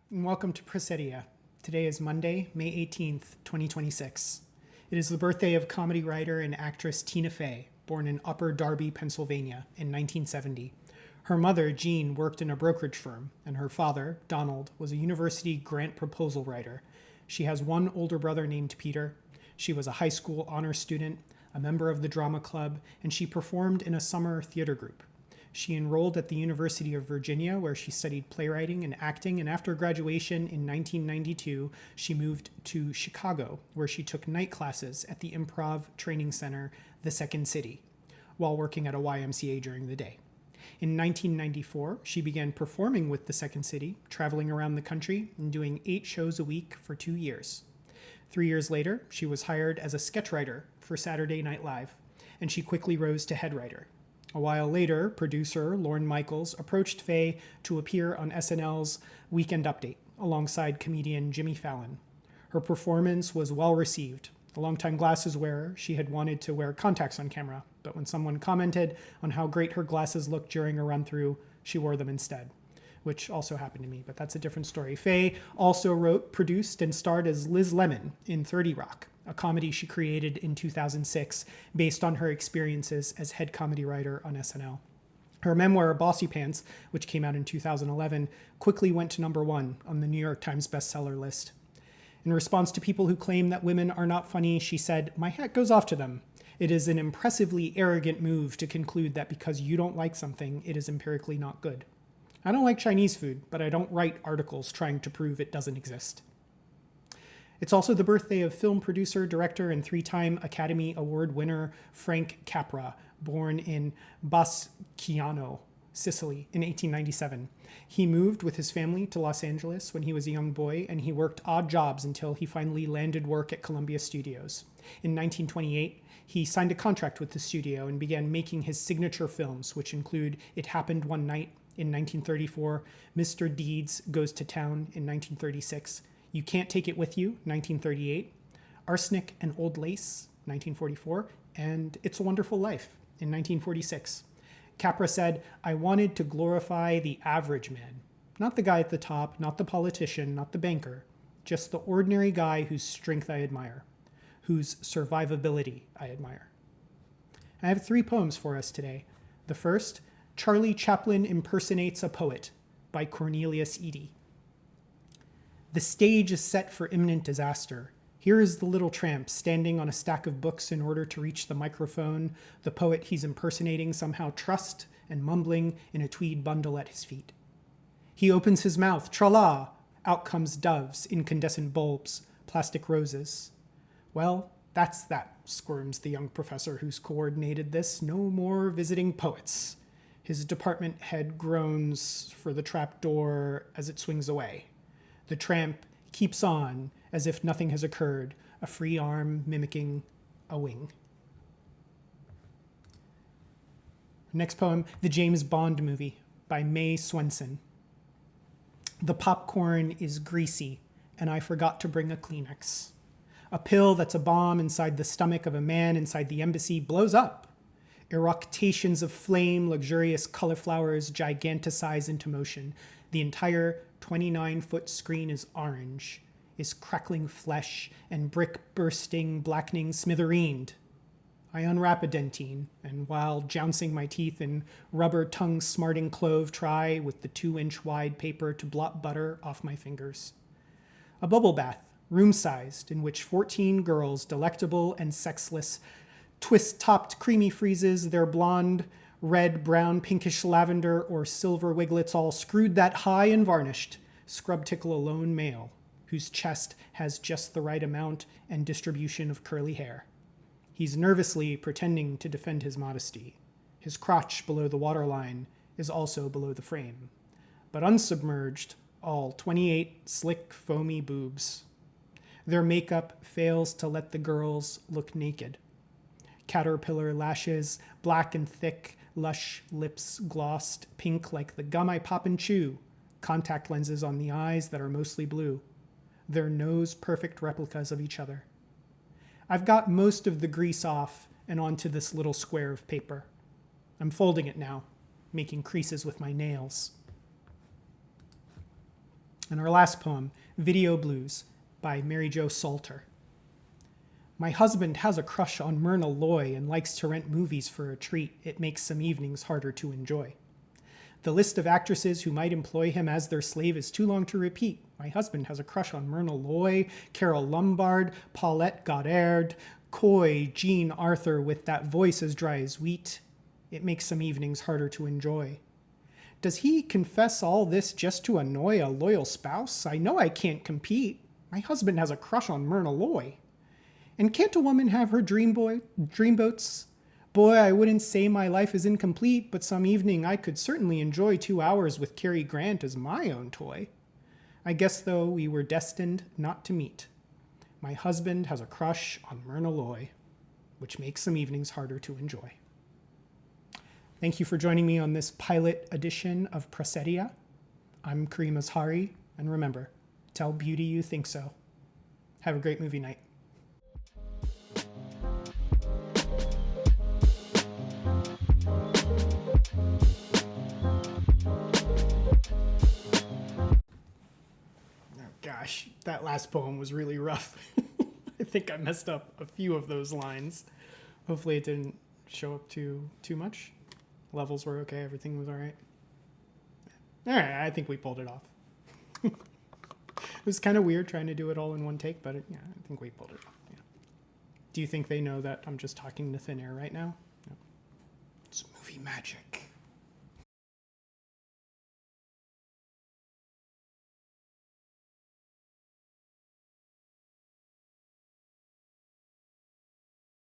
and welcome to Presedia. Today is Monday, May 18th, 2026. It is the birthday of comedy writer and actress Tina Fey, born in Upper Darby, Pennsylvania in 1970. Her mother, Jean, worked in a brokerage firm, and her father, Donald, was a university grant proposal writer. She has one older brother named Peter. She was a high school honor student, a member of the drama club, and she performed in a summer theater group. She enrolled at the University of Virginia, where she studied playwriting and acting, and after graduation in 1992, she moved to Chicago, where she took night classes at the improv training center, The Second City, while working at a YMCA during the day. In 1994, she began performing with The Second City, traveling around the country and doing 8 shows a week for 2 years. 3 years later, she was hired as a sketch writer for Saturday Night Live, and she quickly rose to head writer. A while later, producer Lorne Michaels approached Fey to appear on SNL's Weekend Update alongside comedian Jimmy Fallon. Her performance was well received. A longtime glasses wearer, she had wanted to wear contacts on camera, but when someone commented on how great her glasses looked during a run-through, she wore them instead, which also happened to me, but that's a different story. Fey also wrote, produced, and starred as Liz Lemon in 30 Rock, a comedy she created in 2006 based on her experiences as head comedy writer on SNL. Her memoir, Bossy Pants, which came out in 2011, quickly went to #1 on the New York Times bestseller list. In response to people who claim that women are not funny, she said, "My hat goes off to them. It is an impressively arrogant move to conclude that because you don't like something, it is empirically not good. I don't like Chinese food, but I don't write articles trying to prove it doesn't exist." It's also the birthday of film producer, director, and 3-time Academy Award winner Frank Capra, born in Basciano, Sicily, in 1897. He moved with his family to Los Angeles when he was a young boy, and he worked odd jobs until he finally landed work at Columbia Studios. In 1928, he signed a contract with the studio and began making his signature films, which include It Happened One Night in 1934, Mr. Deeds Goes to Town in 1936, You Can't Take It With You, 1938, Arsenic and Old Lace, 1944, and It's a Wonderful Life in 1946. Capra said, "I wanted to glorify the average man, not the guy at the top, not the politician, not the banker, just the ordinary guy whose strength I admire, whose survivability I admire." I have 3 poems for us today. The first, Charlie Chaplin Impersonates a Poet by Cornelius Eady. The stage is set for imminent disaster. Here is the little tramp standing on a stack of books in order to reach the microphone, the poet he's impersonating somehow trussed and mumbling in a tweed bundle at his feet. He opens his mouth, tra-la! Out comes doves, incandescent bulbs, plastic roses. "Well, that's that," squirms the young professor who's coordinated this. "No more visiting poets." His department head groans for the trap door as it swings away. The tramp keeps on as if nothing has occurred, a free arm mimicking a wing. Next poem, The James Bond Movie by Mae Swenson. The popcorn is greasy, and I forgot to bring a Kleenex. A pill that's a bomb inside the stomach of a man inside the embassy blows up. Eructations of flame, luxurious cauliflowers giganticize into motion. The entire 29-foot screen is orange, is crackling flesh and brick bursting, blackening smithereened. I unwrap a dentine, and while jouncing my teeth in rubber tongue smarting clove, try with the 2-inch wide paper to blot butter off my fingers. A bubble bath, room-sized, in which 14 girls, delectable and sexless, twist-topped creamy freezes, their blonde, red, brown, pinkish lavender, or silver wiglets all screwed that high and varnished, scrub tickle a lone male, whose chest has just the right amount and distribution of curly hair. He's nervously pretending to defend his modesty. His crotch below the waterline is also below the frame. But unsubmerged, all 28 slick, foamy boobs. Their makeup fails to let the girls look naked. Caterpillar lashes, black and thick, lush lips glossed, pink like the gum I pop and chew, contact lenses on the eyes that are mostly blue. Their nose perfect replicas of each other. I've got most of the grease off and onto this little square of paper. I'm folding it now, making creases with my nails. And our last poem, Video Blues by Mary Jo Salter. My husband has a crush on Myrna Loy and likes to rent movies for a treat. It makes some evenings harder to enjoy. The list of actresses who might employ him as their slave is too long to repeat. My husband has a crush on Myrna Loy, Carol Lombard, Paulette Goddard, coy Jean Arthur with that voice as dry as wheat. It makes some evenings harder to enjoy. Does he confess all this just to annoy a loyal spouse? I know I can't compete. My husband has a crush on Myrna Loy. And can't a woman have her dreamboats? Boy, I wouldn't say my life is incomplete, but some evening I could certainly enjoy 2 hours with Cary Grant as my own toy. I guess, though, we were destined not to meet. My husband has a crush on Myrna Loy, which makes some evenings harder to enjoy. Thank you for joining me on this pilot edition of Prosedia. I'm Karim Azhari, and remember, tell beauty you think so. Have a great movie night. Gosh, that last poem was really rough. I think I messed up a few of those lines. Hopefully it didn't show up too much. Levels were okay, everything was all right. All right, I think we pulled it off. It was kind of weird trying to do it all in one take, but yeah, I think we pulled it off. Yeah. Do you think they know that I'm just talking to thin air right now? No. It's movie magic.